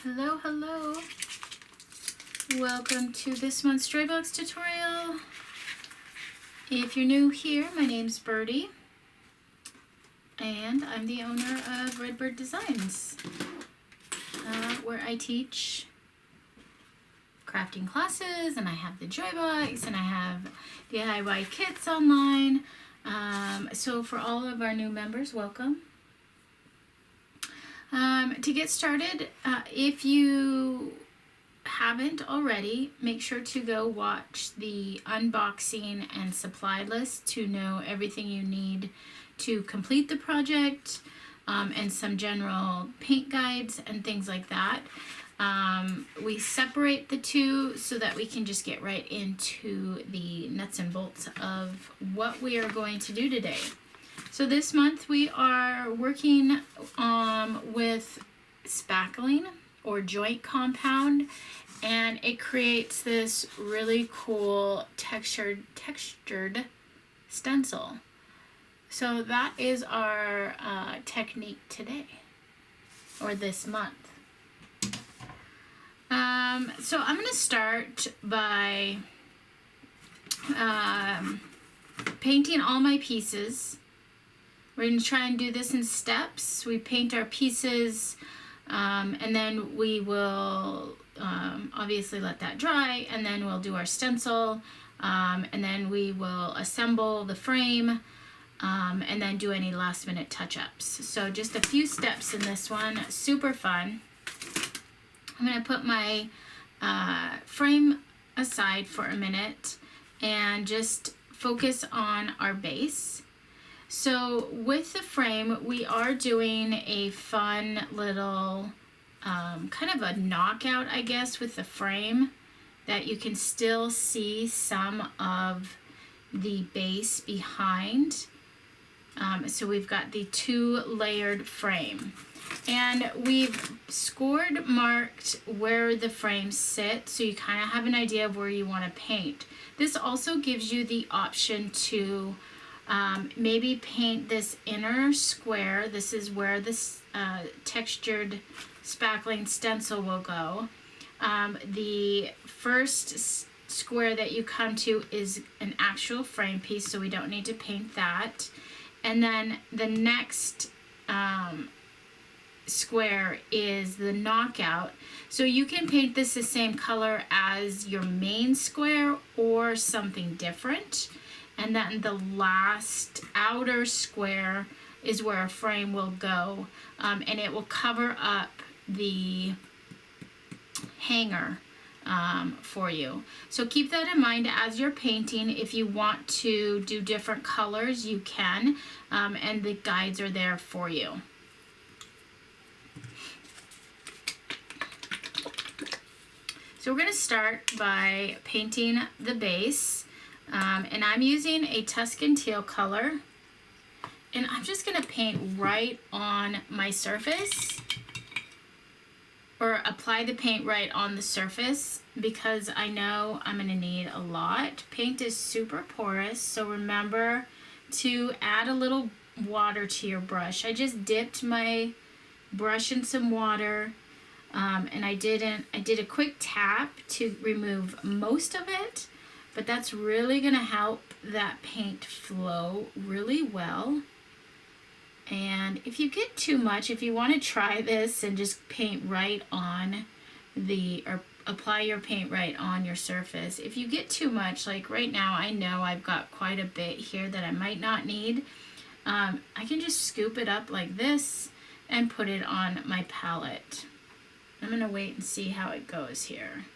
Hello, hello. Welcome to this month's Joybox tutorial. If you're new here, my name's Birdie, and I'm the owner of Redbird Designs, where I teach crafting classes, and I have the Joybox, and I have DIY kits online. So for all of our new members, welcome. To get started, if you haven't already, make sure to go watch the unboxing and supply list to know everything you need to complete the project, and some general paint guides and things like that. We separate the two so that we can just get right into the nuts and bolts of what we are going to do today. So this month we are working with spackling or joint compound, and it creates this really cool textured stencil. So that is our technique today, or this month. So I'm going to start by painting all my pieces. We're going to try and do this in steps. We paint our pieces, and then we will obviously let that dry, and then we'll do our stencil, and then we will assemble the frame, and then do any last minute touch-ups. So just a few steps in this one, super fun. I'm going to put my frame aside for a minute and just focus on our base. So with the frame, we are doing a fun little kind of a knockout, I guess, with the frame, that you can still see some of the base behind. So we've got the 2-layered frame, and we've scored marked where the frames sit, so you kind of have an idea of where you want to paint. This also gives you the option to maybe paint this inner square. This is where this textured spackling stencil will go. The first square that you come to is an actual frame piece, so we don't need to paint that. And then the next square is the knockout. So you can paint this the same color as your main square or something different. And then the last outer square is where a frame will go, and it will cover up the hanger for you. So keep that in mind as you're painting. If you want to do different colors, you can, and the guides are there for you. So we're going to start by painting the base. And I'm using a Tuscan teal color, and I'm just going to paint right on my surface, or apply the paint right on the surface, because I know I'm going to need a lot. Paint is super porous, so remember to add a little water to your brush. I just dipped my brush in some water, and I did a quick tap to remove most of it. But that's really going to help that paint flow really well. And if you get too much, if you want to try this and just paint right on or apply your paint right on your surface. If you get too much, like right now, I know I've got quite a bit here that I might not need. I can just scoop it up like this and put it on my palette. I'm going to wait and see how it goes here.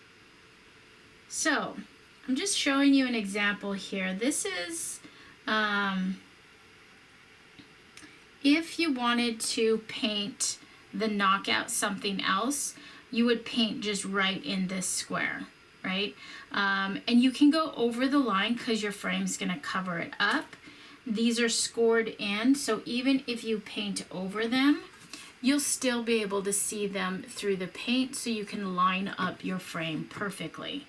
So I'm just showing you an example here. This is, if you wanted to paint the knockout something else, you would paint just right in this square, right? And you can go over the line because your frame's gonna cover it up. These are scored in, so even if you paint over them, you'll still be able to see them through the paint, so you can line up your frame perfectly.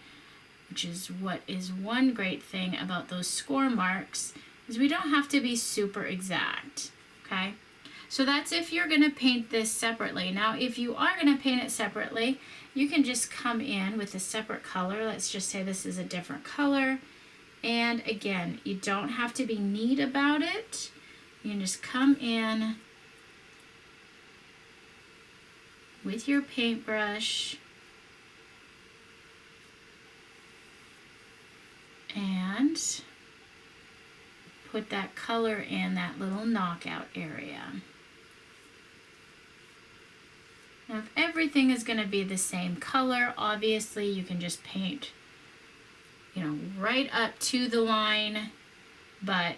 Which is what is one great thing about those score marks, is we don't have to be super exact, okay? So that's if you're going to paint this separately. Now, if you are going to paint it separately, you can just come in with a separate color. Let's just say this is a different color. And again, you don't have to be neat about it. You can just come in with your paintbrush and put that color in that little knockout area. Now, if everything is going to be the same color, obviously you can just paint, you know, right up to the line, but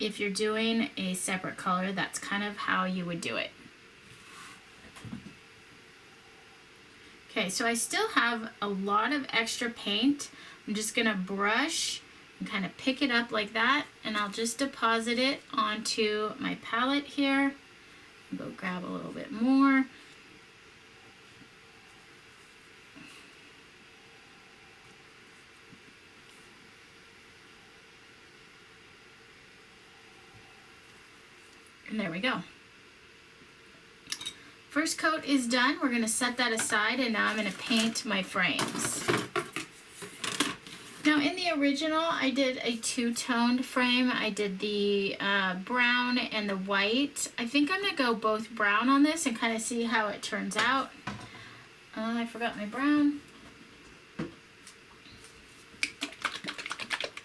if you're doing a separate color, that's kind of how you would do it. Okay, so I still have a lot of extra paint. I'm just gonna brush and kind of pick it up like that, and I'll just deposit it onto my palette here. Go grab a little bit more. And there we go. First coat is done. We're going to set that aside, and now I'm going to paint my frames. Now in the original, I did a two-toned frame. I did the brown and the white. I think I'm going to go both brown on this and kind of see how it turns out. I forgot my brown.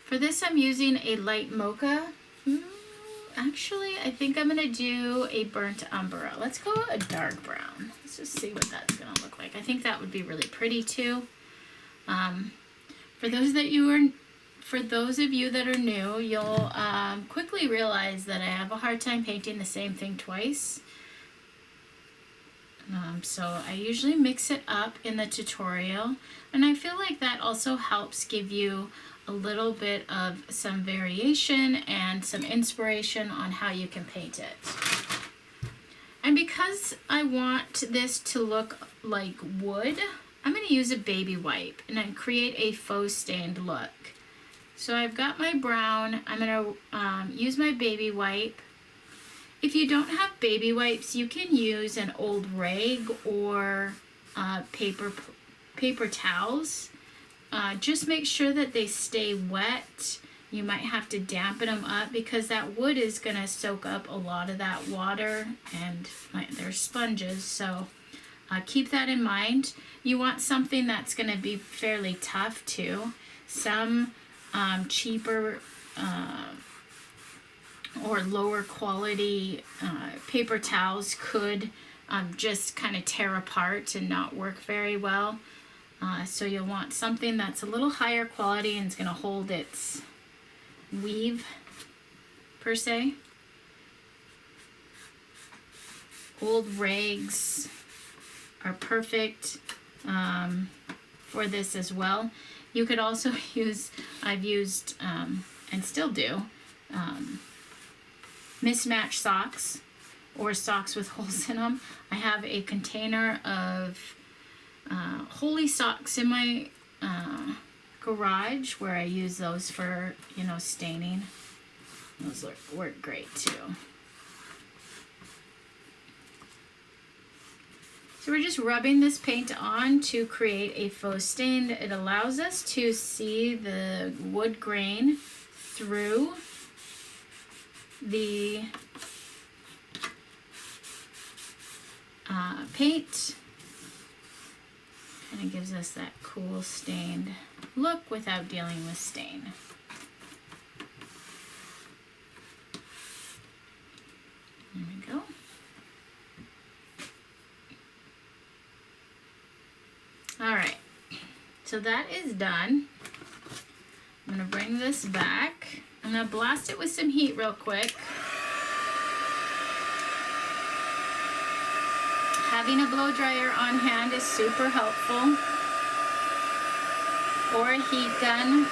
For this, I'm using a light mocha. Actually, I think I'm going to do a burnt umber. Let's go a dark brown. Let's just see what that's going to look like. I think that would be really pretty too. For those of you that are new, you'll quickly realize that I have a hard time painting the same thing twice. So I usually mix it up in the tutorial, and I feel like that also helps give you a little bit of some variation and some inspiration on how you can paint it. And because I want this to look like wood, I'm going to use a baby wipe and then create a faux stained look. So I've got my brown. I'm going to use my baby wipe. If you don't have baby wipes, you can use an old rag or paper towels. Just make sure that they stay wet. You might have to dampen them up because that wood is going to soak up a lot of that water, and they're sponges, so keep that in mind. You want something that's going to be fairly tough too. Some cheaper or lower quality paper towels could just kind of tear apart and not work very well. So you'll want something that's a little higher quality and it's going to hold its weave, per se. Old rags are perfect for this as well. You could also use, I've used and still do, mismatched socks or socks with holes in them. I have a container of Holy socks in my garage where I use those for, you know, staining. Those work great too. So we're just rubbing this paint on to create a faux stain. It allows us to see the wood grain through the paint. And it gives us that cool stained look without dealing with stain. There we go. All right, so that is done. I'm gonna bring this back. I'm gonna blast it with some heat real quick. Having a blow dryer on hand is super helpful, or a heat gun.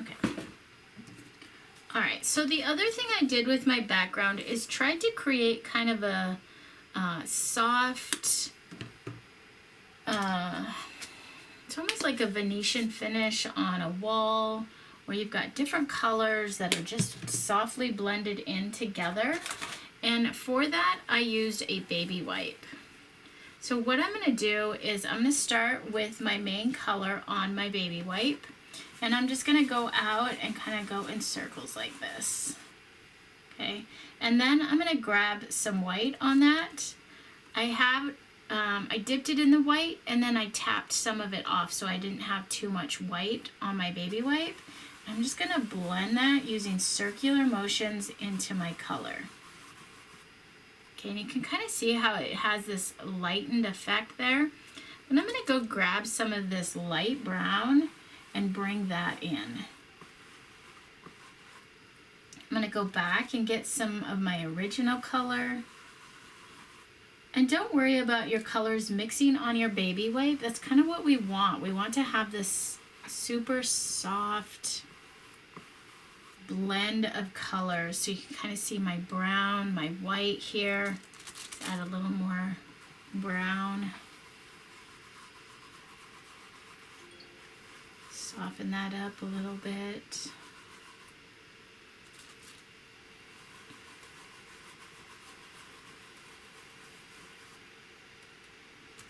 Okay. All right, so the other thing I did with my background is tried to create kind of a soft, it's almost like a Venetian finish on a wall where you've got different colors that are just softly blended in together. And for that, I used a baby wipe. So what I'm going to do is I'm going to start with my main color on my baby wipe. And I'm just going to go out and kind of go in circles like this. Okay. And then I'm going to grab some white on that. I dipped it in the white and then I tapped some of it off so I didn't have too much white on my baby wipe. I'm just going to blend that using circular motions into my color. Okay, and you can kind of see how it has this lightened effect there. And I'm going to go grab some of this light brown and bring that in. I'm going to go back and get some of my original color. And don't worry about your colors mixing on your baby wipe. That's kind of what we want. We want to have this super soft blend of colors. So you can kind of see my brown, my white here. Let's add a little more brown. Soften that up a little bit.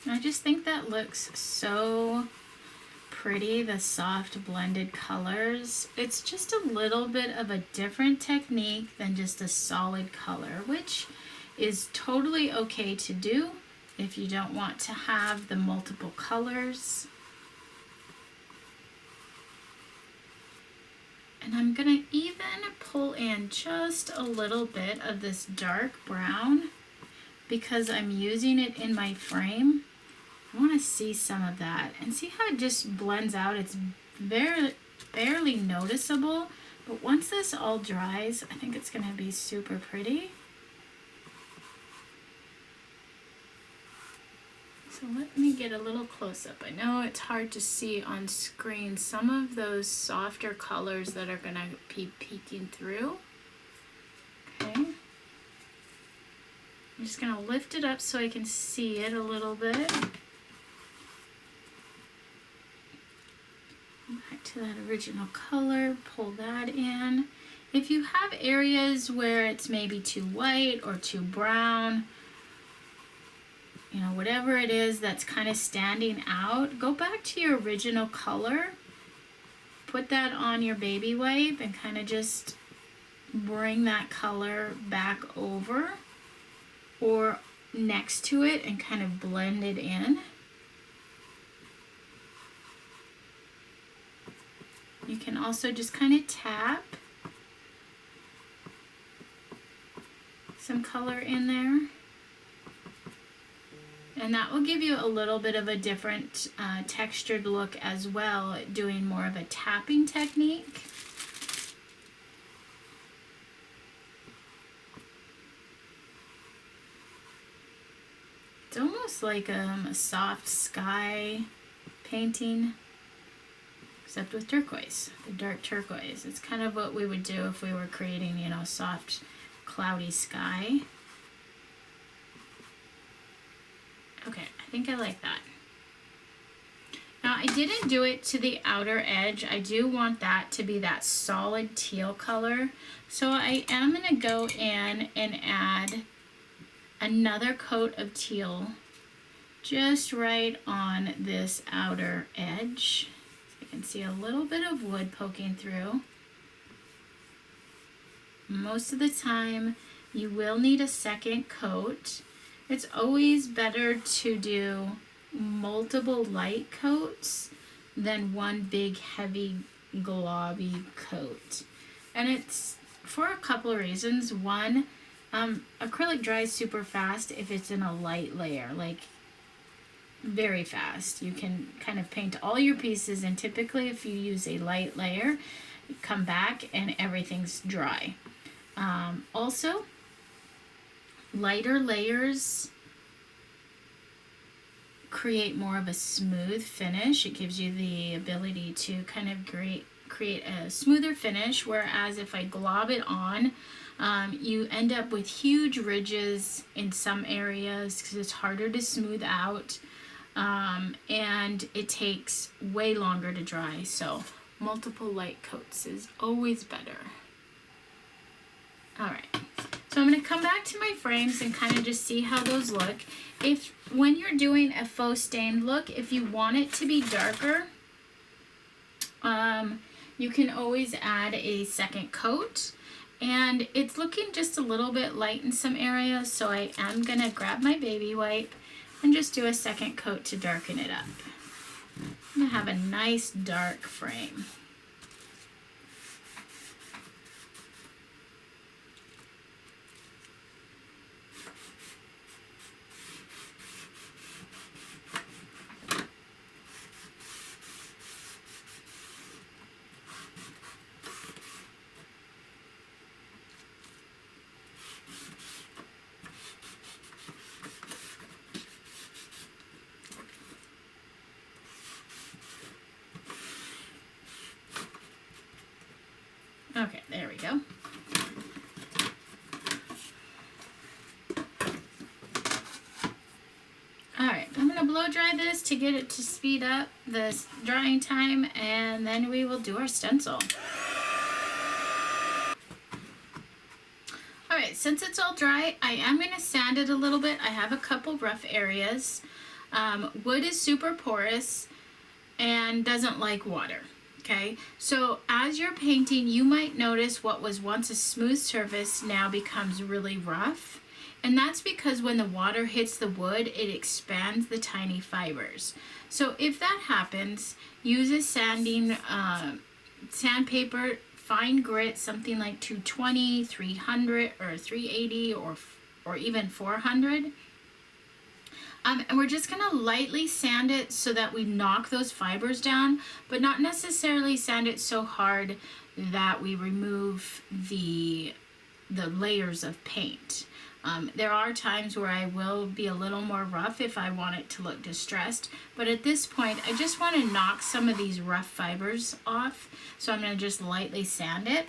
And I just think that looks so pretty, the soft blended colors. It's just a little bit of a different technique than just a solid color, which is totally okay to do if you don't want to have the multiple colors. And I'm gonna even pull in just a little bit of this dark brown because I'm using it in my frame. I want to see some of that and see how it just blends out. It's barely noticeable, but once this all dries, I think it's going to be super pretty. So let me get a little close up. I know it's hard to see on screen some of those softer colors that are going to be peeking through. Okay. I'm just going to lift it up so I can see it a little bit. Back to that original color, pull that in. If you have areas where it's maybe too white or too brown, you know, whatever it is that's kind of standing out, go back to your original color, put that on your baby wipe and kind of just bring that color back over or next to it and kind of blend it in. You can also just kind of tap some color in there. And that will give you a little bit of a different textured look as well, doing more of a tapping technique. It's almost like a soft sky painting, except with turquoise, the dark turquoise. It's kind of what we would do if we were creating, you know, soft, cloudy sky. Okay, I think I like that. Now, I didn't do it to the outer edge. I do want that to be that solid teal color. So I am going to go in and add another coat of teal just right on this outer edge. So you can see a little bit of wood poking through. Most of the time, you will need a second coat. It's always better to do multiple light coats than one big heavy globby coat. And it's for a couple of reasons. One, acrylic dries super fast if it's in a light layer, like very fast. You can kind of paint all your pieces, and typically if you use a light layer, you come back and everything's dry. Also, lighter layers create more of a smooth finish. It gives you the ability to kind of create a smoother finish, whereas if I glob it on, you end up with huge ridges in some areas because it's harder to smooth out, and it takes way longer to dry. So multiple light coats is always better. All right, so I'm going to come back to my frames and kind of just see how those look. If when you're doing a faux stained look, if you want it to be darker, you can always add a second coat. And it's looking just a little bit light in some areas, so I am going to grab my baby wipe and just do a second coat to darken it up. I'm going to have a nice dark frame. Okay, there we go. Alright, I'm going to blow dry this to get it to speed up the drying time, and then we will do our stencil. Alright, since it's all dry, I am going to sand it a little bit. I have a couple rough areas. Wood is super porous and doesn't like water. Okay, so as you're painting, you might notice what was once a smooth surface now becomes really rough. And that's because when the water hits the wood, it expands the tiny fibers. So if that happens, use a sanding sandpaper, fine grit, something like 220, 300, or 380, or even 400. And we're just going to lightly sand it so that we knock those fibers down, but not necessarily sand it so hard that we remove the layers of paint. There are times where I will be a little more rough if I want it to look distressed, but at this point I just want to knock some of these rough fibers off, so I'm going to just lightly sand it.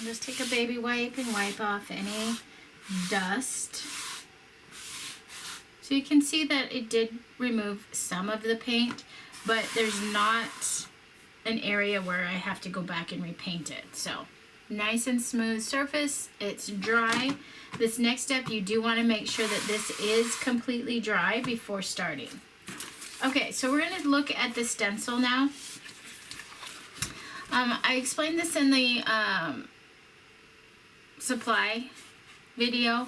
Just take a baby wipe and wipe off any dust. So you can see that it did remove some of the paint, but there's not an area where I have to go back and repaint it. So nice and smooth surface, it's dry. This next step, you do want to make sure that this is completely dry before starting. Okay, so we're going to look at the stencil now. I explained this in the supply video,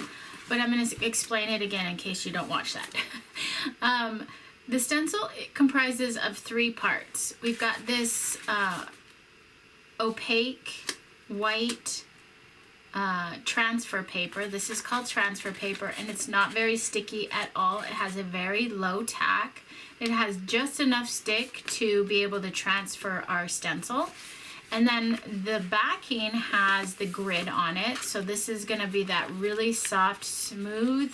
but I'm going to explain it again in case you don't watch that. The stencil, it comprises of 3 parts. We've got this opaque white transfer paper. This is called transfer paper, and it's not very sticky at all. It has a very low tack. It has just enough stick to be able to transfer our stencil. And then the backing has the grid on it. So this is going to be that really soft, smooth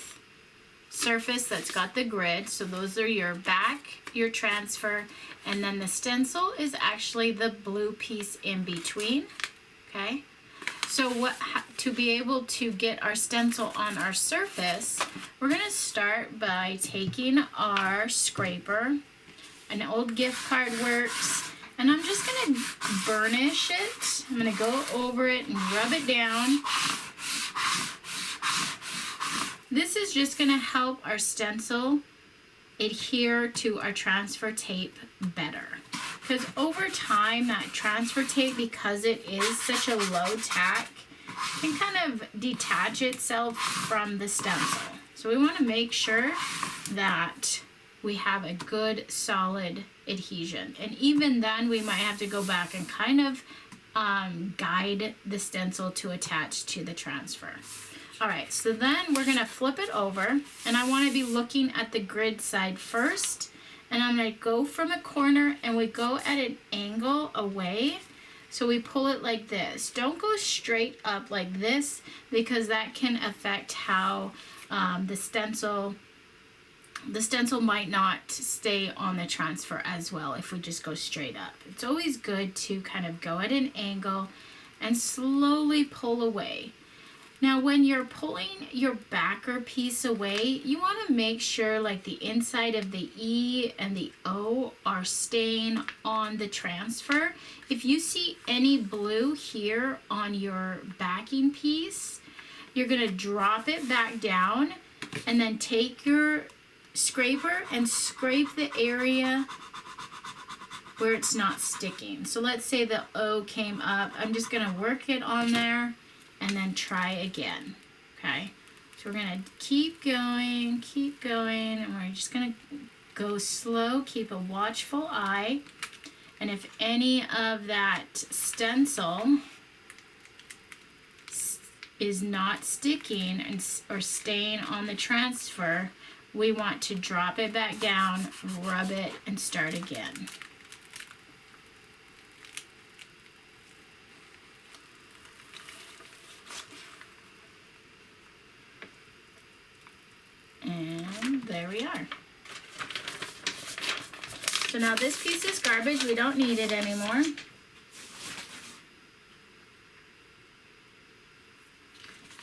surface that's got the grid. So those are your back, your transfer, and then the stencil is actually the blue piece in between. Okay. So to be able to get our stencil on our surface, we're going to start by taking our scraper. An old gift card works. And I'm just going to burnish it. I'm going to go over it and rub it down. This is just going to help our stencil adhere to our transfer tape better. Because over time, that transfer tape, because it is such a low tack, can kind of detach itself from the stencil. So we want to make sure that we have a good solid adhesion. And even then we might have to go back and kind of guide the stencil to attach to the transfer. All right, so then we're gonna flip it over, and I wanna be looking at the grid side first, and I'm gonna go from a corner and we go at an angle away. So we pull it like this. Don't go straight up like this, because that can affect how the stencil might not stay on the transfer as well if we just go straight up. It's always good to kind of go at an angle and slowly pull away. Now when you're pulling your backer piece away, you want to make sure like the inside of the E and the O are staying on the transfer. If you see any blue here on your backing piece, you're going to drop it back down and then take your scraper and scrape the area where it's not sticking. So let's say the O came up. I'm just going to work it on there and then try again. Okay, so we're going to keep going, and we're just going to go slow, keep a watchful eye. And if any of that stencil is not sticking or staying on the transfer, we want to drop it back down, rub it, and start again. And there we are. So now this piece is garbage. We don't need it anymore.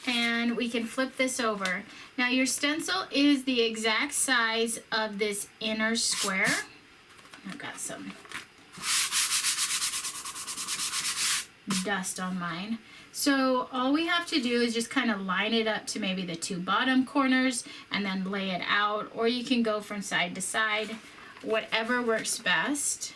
And we can flip this over. Now your stencil is the exact size of this inner square. I've got some dust on mine. So all we have to do is just kind of line it up to maybe the two bottom corners and then lay it out, or you can go from side to side, whatever works best.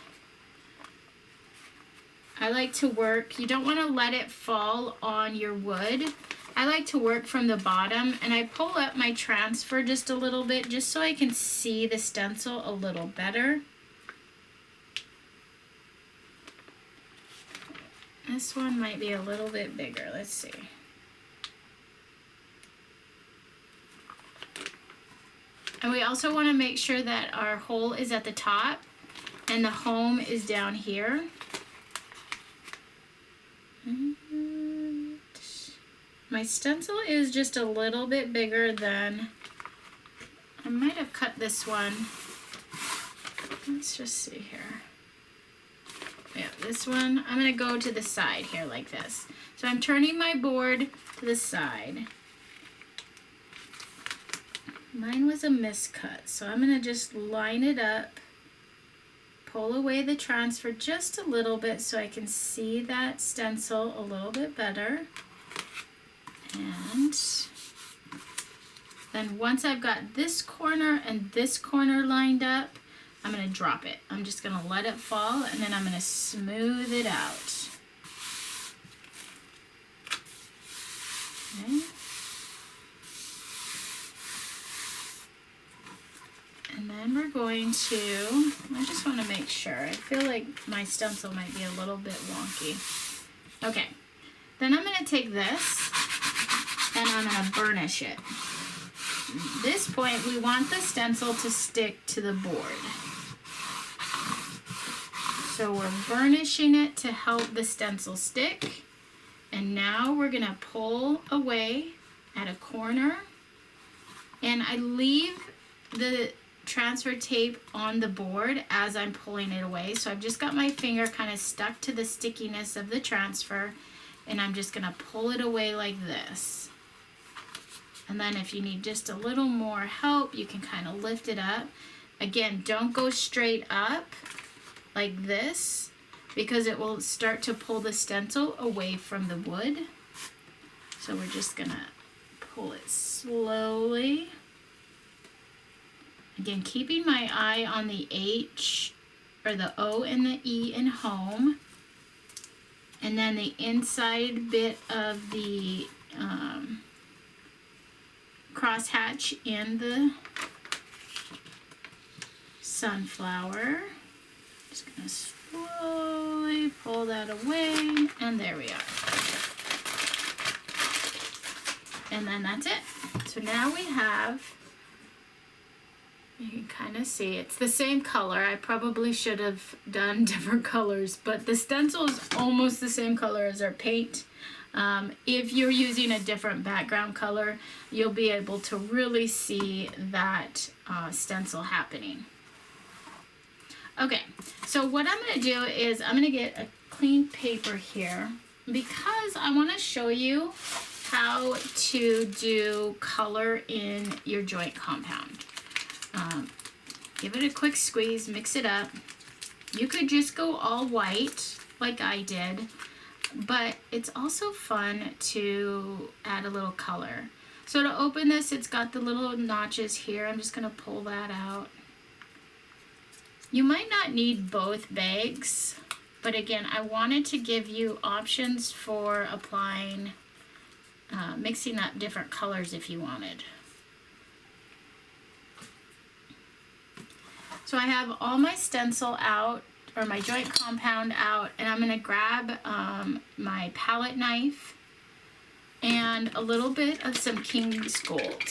I like to work, you don't want to let it fall on your wood. I like to work from the bottom, and I pull up my transfer just a little bit just so I can see the stencil a little better. This one might be a little bit bigger. Let's see. And we also want to make sure that our hole is at the top and the home is down here. And my stencil is just a little bit bigger than, I might have cut this one. Let's just see here. Yeah, this one, I'm going to go to the side here like this. So I'm turning my board to the side. Mine was a miscut, so I'm going to just line it up, pull away the transfer just a little bit so I can see that stencil a little bit better. And then once I've got this corner and this corner lined up, I'm going to drop it. I'm just going to let it fall, and then I'm going to smooth it out. Okay. And then we're going to, I just want to make sure. I feel like my stencil might be a little bit wonky. Okay. Then I'm going to take this and I'm going to burnish it. At this point, we want the stencil to stick to the board. So we're burnishing it to help the stencil stick. And now we're going to pull away at a corner. And I leave the transfer tape on the board as I'm pulling it away. So I've just got my finger kind of stuck to the stickiness of the transfer. And I'm just going to pull it away like this. And then if you need just a little more help, you can kind of lift it up. Again, don't go straight up like this, because it will start to pull the stencil away from the wood. So we're just gonna pull it slowly. Again, keeping my eye on the H, or the O and the E in home. And then the inside bit of the crosshatch in the sunflower. Just gonna slowly pull that away, and there we are. And then that's it. So now we have, you can kind of see it's the same color. I probably should have done different colors, but the stencil is almost the same color as our paint. If you're using a different background color, you'll be able to really see that stencil happening. Okay, so what I'm going to do is I'm going to get a clean paper here because I want to show you how to do color in your joint compound. Give it a quick squeeze, mix it up. You could just go all white like I did, but it's also fun to add a little color. So to open this, it's got the little notches here. I'm just going to pull that out. You might not need both bags, but again, I wanted to give you options for applying, mixing up different colors if you wanted. So I have all my stencil out, or my joint compound out, and I'm going to grab my palette knife and a little bit of some King's Gold.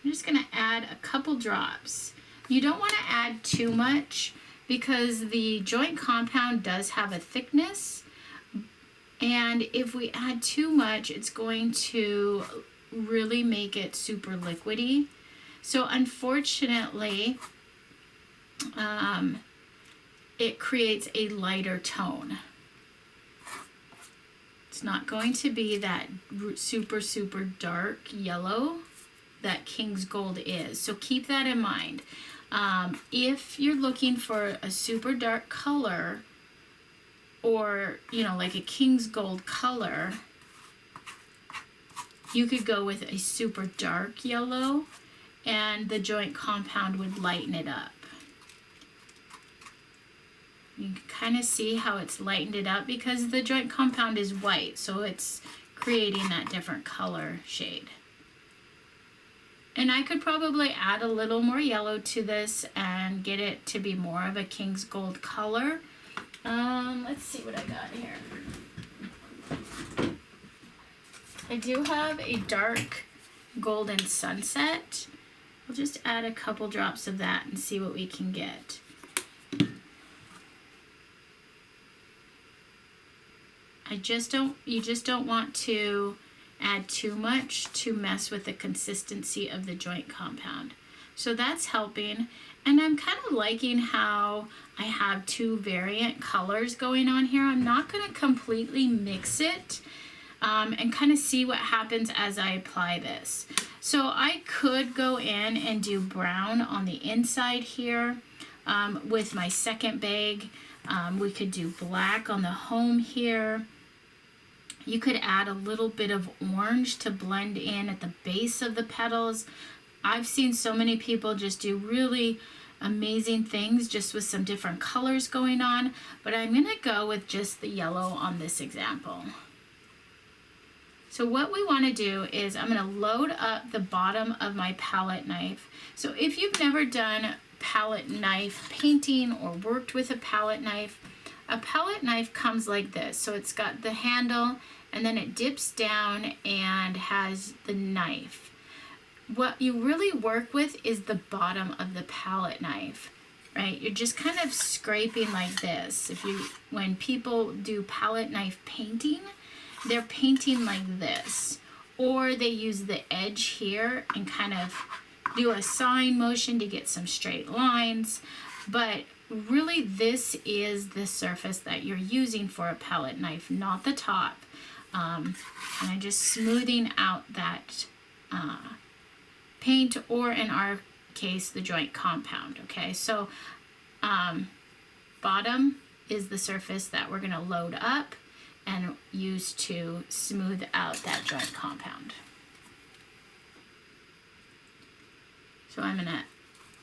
I'm just going to add a couple drops. You don't want to add too much because the joint compound does have a thickness, and if we add too much, it's going to really make it super liquidy. So unfortunately, it creates a lighter tone. It's not going to be that super, super dark yellow that King's Gold is. So keep that in mind. If you're looking for a super dark color, or, you know, like a King's Gold color, you could go with a super dark yellow and the joint compound would lighten it up. You can kind of see how it's lightened it up because the joint compound is white, so it's creating that different color shade. And I could probably add a little more yellow to this and get it to be more of a King's Gold color. Let's see what I got here. I do have a dark golden sunset. We'll just add a couple drops of that and see what we can get. You just don't want to add too much to mess with the consistency of the joint compound. So that's helping. And I'm kind of liking how I have two variant colors going on here. I'm not going to completely mix it and kind of see what happens as I apply this. So I could go in and do brown on the inside here with my second bag. We could do black on the home here. You could add a little bit of orange to blend in at the base of the petals. I've seen so many people just do really amazing things just with some different colors going on, but I'm going to go with just the yellow on this example. So what we want to do is I'm going to load up the bottom of my palette knife. So if you've never done palette knife painting or worked with a palette knife comes like this. So it's got the handle and then it dips down and has the knife. What you really work with is the bottom of the palette knife, right? You're just kind of scraping like this. When people do palette knife painting, they're painting like this, or they use the edge here and kind of do a sawing motion to get some straight lines. But really this is the surface that you're using for a palette knife, not the top. And I'm just smoothing out that paint, or in our case, the joint compound, okay? So bottom is the surface that we're gonna load up and use to smooth out that joint compound. So I'm gonna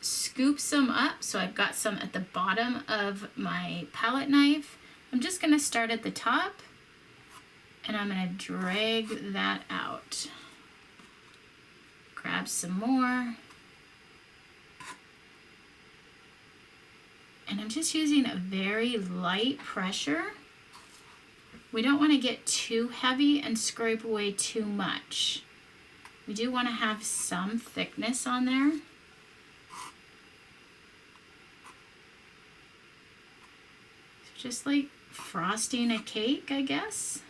scoop some up. So I've got some at the bottom of my palette knife. I'm just gonna start at the top and I'm gonna drag that out. Grab some more. And I'm just using a very light pressure. We don't want to get too heavy and scrape away too much. We do want to have some thickness on there. So just like frosting a cake, I guess.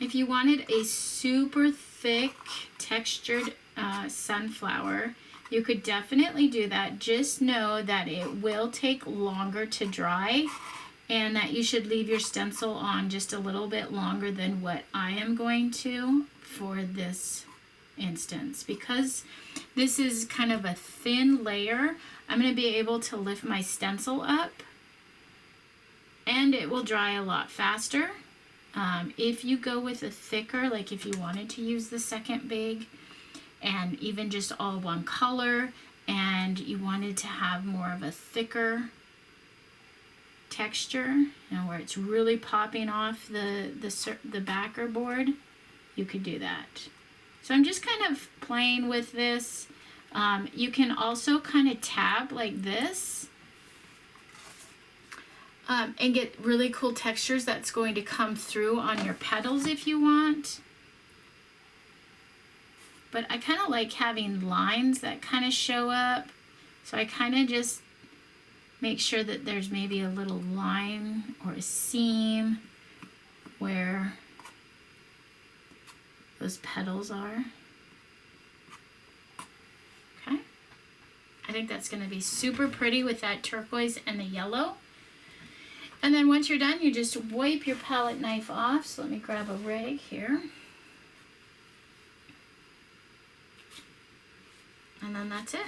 If you wanted a super thick textured sunflower, you could definitely do that. Just know that it will take longer to dry and that you should leave your stencil on just a little bit longer than what I am going to for this instance. Because this is kind of a thin layer, I'm going to be able to lift my stencil up and it will dry a lot faster. If you go with a thicker, like if you wanted to use the second big and even just all one color and you wanted to have more of a thicker texture, you know, where it's really popping off the backer board, you could do that. So I'm just kind of playing with this. You can also kind of tab like this. And get really cool textures that's going to come through on your petals if you want. But I kind of like having lines that kind of show up. So I kind of just make sure that there's maybe a little line or a seam where those petals are. Okay. I think that's going to be super pretty with that turquoise and the yellow. And then once you're done, you just wipe your palette knife off. So let me grab a rag here. And then that's it.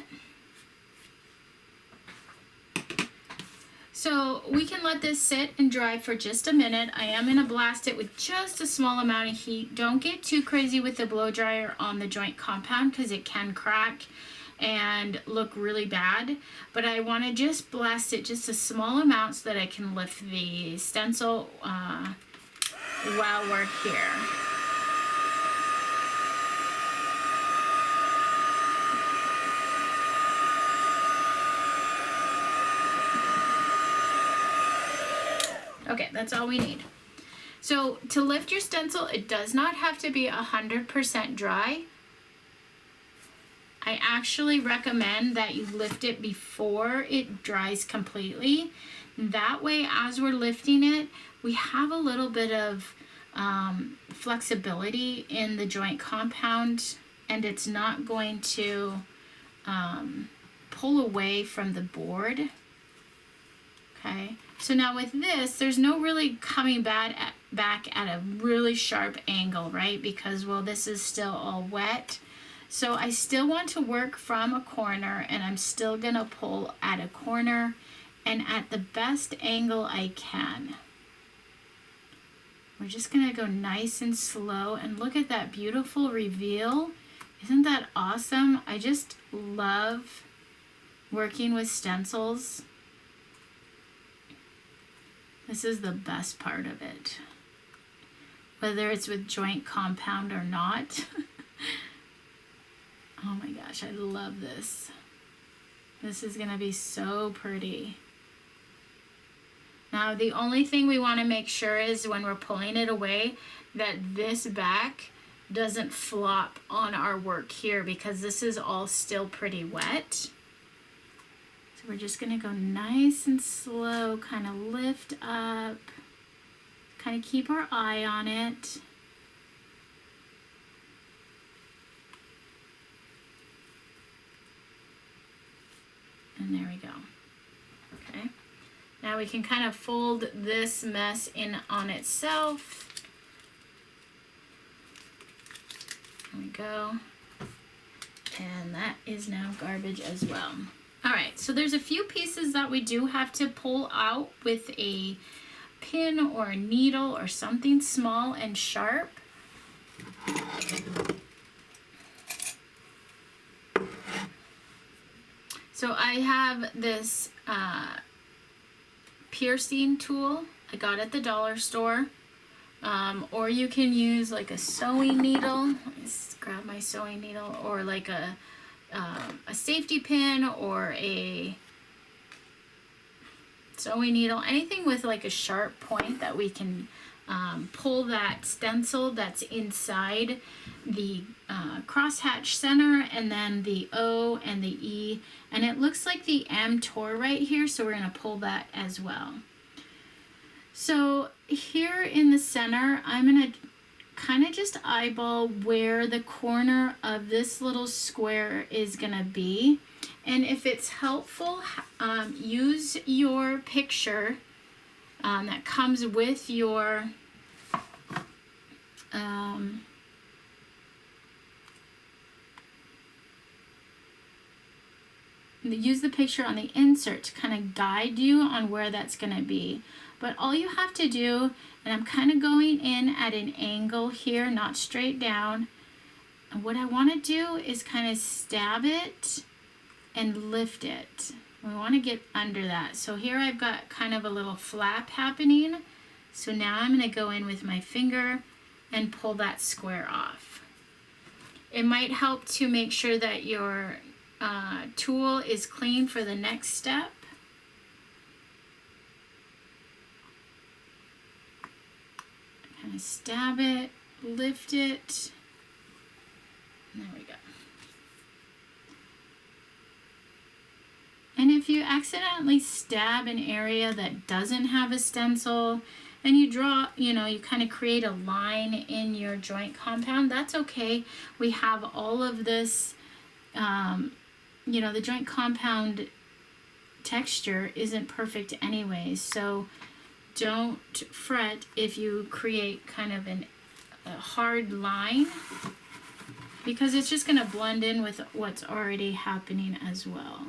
So we can let this sit and dry for just a minute. I am gonna blast it with just a small amount of heat. Don't get too crazy with the blow dryer on the joint compound because it can crack and look really bad, but I want to just blast it just a small amount so that I can lift the stencil while we're here. Okay, that's all we need. So to lift your stencil, it does not have to be 100% dry. I actually recommend that you lift it before it dries completely. That way, as we're lifting it, we have a little bit of flexibility in the joint compound and it's not going to pull away from the board. Okay, so now with this, there's no really coming back at a really sharp angle, right? Because, well, this is still all wet. So I still want to work from a corner and I'm still gonna pull at a corner and at the best angle I can. We're just gonna go nice and slow and look at that beautiful reveal. Isn't that awesome? I just love working with stencils. This is the best part of it. Whether it's with joint compound or not. Oh my gosh, I love this. This is gonna be so pretty. Now, the only thing we wanna make sure is when we're pulling it away, that this back doesn't flop on our work here because this is all still pretty wet. So we're just gonna go nice and slow, kind of lift up, kind of keep our eye on it. And there we go. Okay. Now we can kind of fold this mess in on itself. There we go. And that is now garbage as well. All right, so there's a few pieces that we do have to pull out with a pin or a needle or something small and sharp. So I have this piercing tool I got at the dollar store, or you can use like a sewing needle. Let me grab my sewing needle, or like a safety pin or a sewing needle, anything with like a sharp point that we can pull that stencil that's inside the crosshatch center, and then the O and the E, and it looks like the M tore right here, so we're going to pull that as well. So here in the center, I'm going to kind of just eyeball where the corner of this little square is going to be. And if it's helpful, use your picture that comes with your use the picture on the insert to kind of guide you on where that's going to be. But all you have to do, and I'm kind of going in at an angle here, not straight down, and what I want to do is kind of stab it and lift it. We want to get under that. So here I've got kind of a little flap happening. So now I'm going to go in with my finger and pull that square off. It might help to make sure that your tool is clean for the next step. Kind of stab it, lift it. There we go. And if you accidentally stab an area that doesn't have a stencil, and you draw, you kind of create a line in your joint compound, that's okay. We have all of this, the joint compound texture isn't perfect anyways, so don't fret if you create kind of a hard line, because it's just going to blend in with what's already happening as well.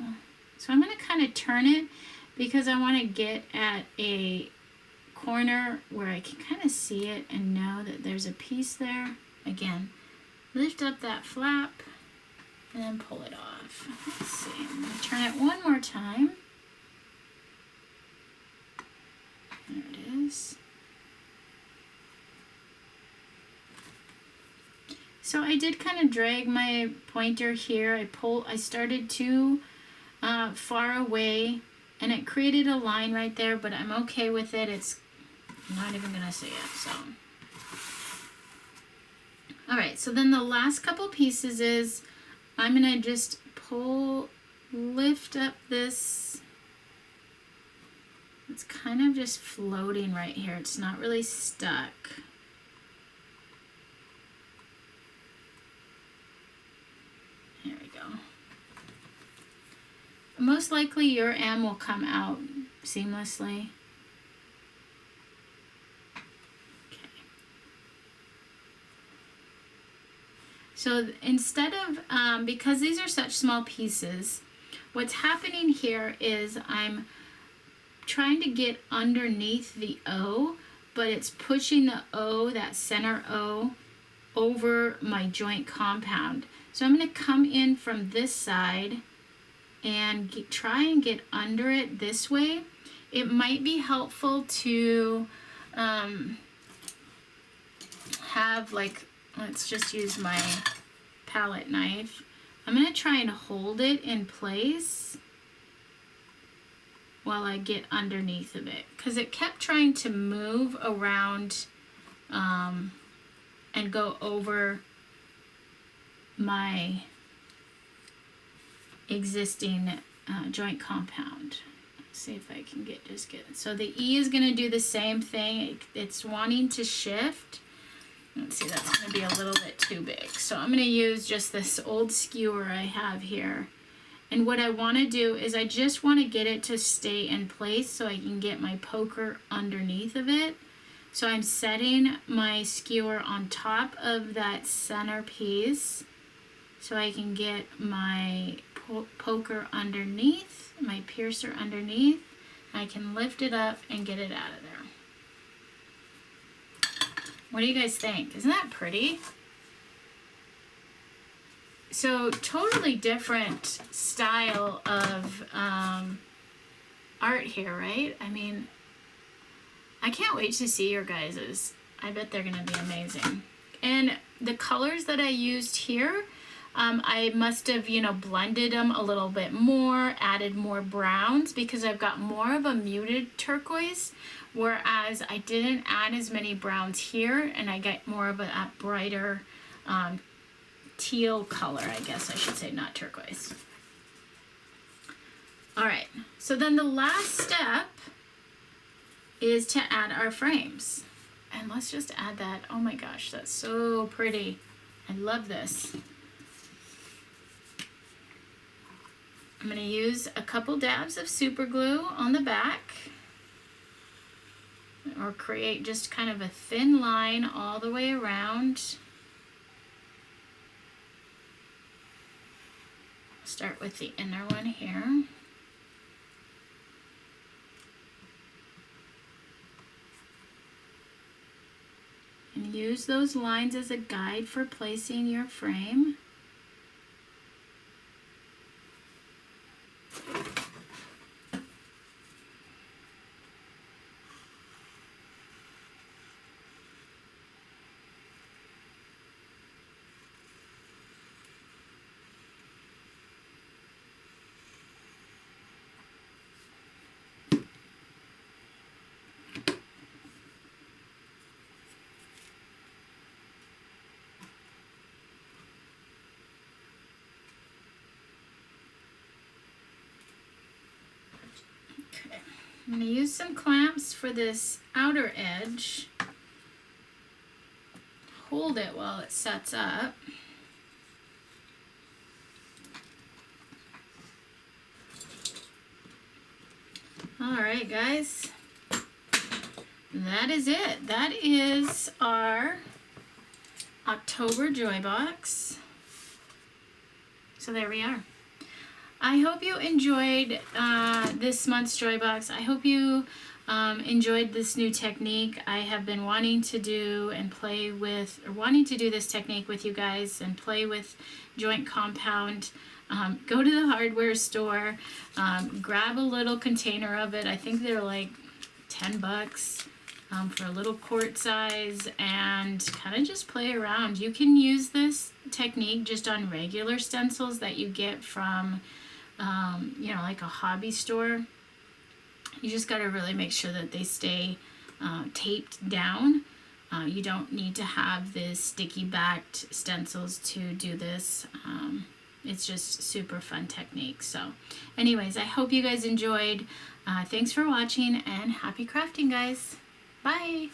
So I'm going to kind of turn it because I want to get at a corner where I can kind of see it and know that there's a piece there. Again, lift up that flap and then pull it off. Let's see, I'm going to turn it one more time. There it is. So I did kind of drag my pointer here. I started too far away, and it created a line right there, but I'm okay with it. I'm not even gonna see it. So all right, so then the last couple pieces is I'm gonna just lift up this. It's kind of just floating right here. It's not really stuck. There we go. Most likely your M will come out seamlessly. Okay. So instead of, because these are such small pieces, what's happening here is I'm trying to get underneath the O, but it's pushing the O, that center O, over my joint compound. So I'm going to come in from this side and try and get under it this way. It might be helpful to have, like, let's just use my palette knife. I'm going to try and hold it in place while I get underneath of it, because it kept trying to move around and go over my existing joint compound. Let's see if I can just get it. So the E is going to do the same thing. It's wanting to shift. Let's see, that's going to be a little bit too big. So I'm going to use just this old skewer I have here. And what I want to do is I just want to get it to stay in place so I can get my poker underneath of it. So I'm setting my skewer on top of that center piece so I can get my poker underneath, my piercer underneath. I can lift it up and get it out of there. What do you guys think? Isn't that pretty? So totally different style of art here, right? I mean, I can't wait to see your guys's. I bet they're gonna be amazing. And the colors that I used here, I must have, you know, blended them a little bit more, added more browns because I've got more of a muted turquoise, whereas I didn't add as many browns here, and I get more of a brighter teal color, I guess I should say, not turquoise. All right, so then the last step is to add our frames. And let's just add that. Oh my gosh, that's so pretty. I love this. I'm going to use a couple dabs of super glue on the back, or create just kind of a thin line all the way around. Start with the inner one here. And use those lines as a guide for placing your frame. Okay, I'm going to use some clamps for this outer edge. Hold it while it sets up. All right, guys, that is it. That is our October Joy Box. So there we are. I hope you enjoyed this month's Joy Box. I hope you enjoyed this new technique. I have been wanting to do and play with, or wanting to do this technique with you guys and play with joint compound. Go to the hardware store, grab a little container of it. I think they're like 10 bucks for a little quart size, and kind of just play around. You can use this technique just on regular stencils that you get from you know, like a hobby store. You just got to really make sure that they stay taped down. You don't need to have this sticky backed stencils to do this. It's just super fun technique. So anyways, I hope you guys enjoyed. Thanks for watching, and happy crafting, guys. Bye.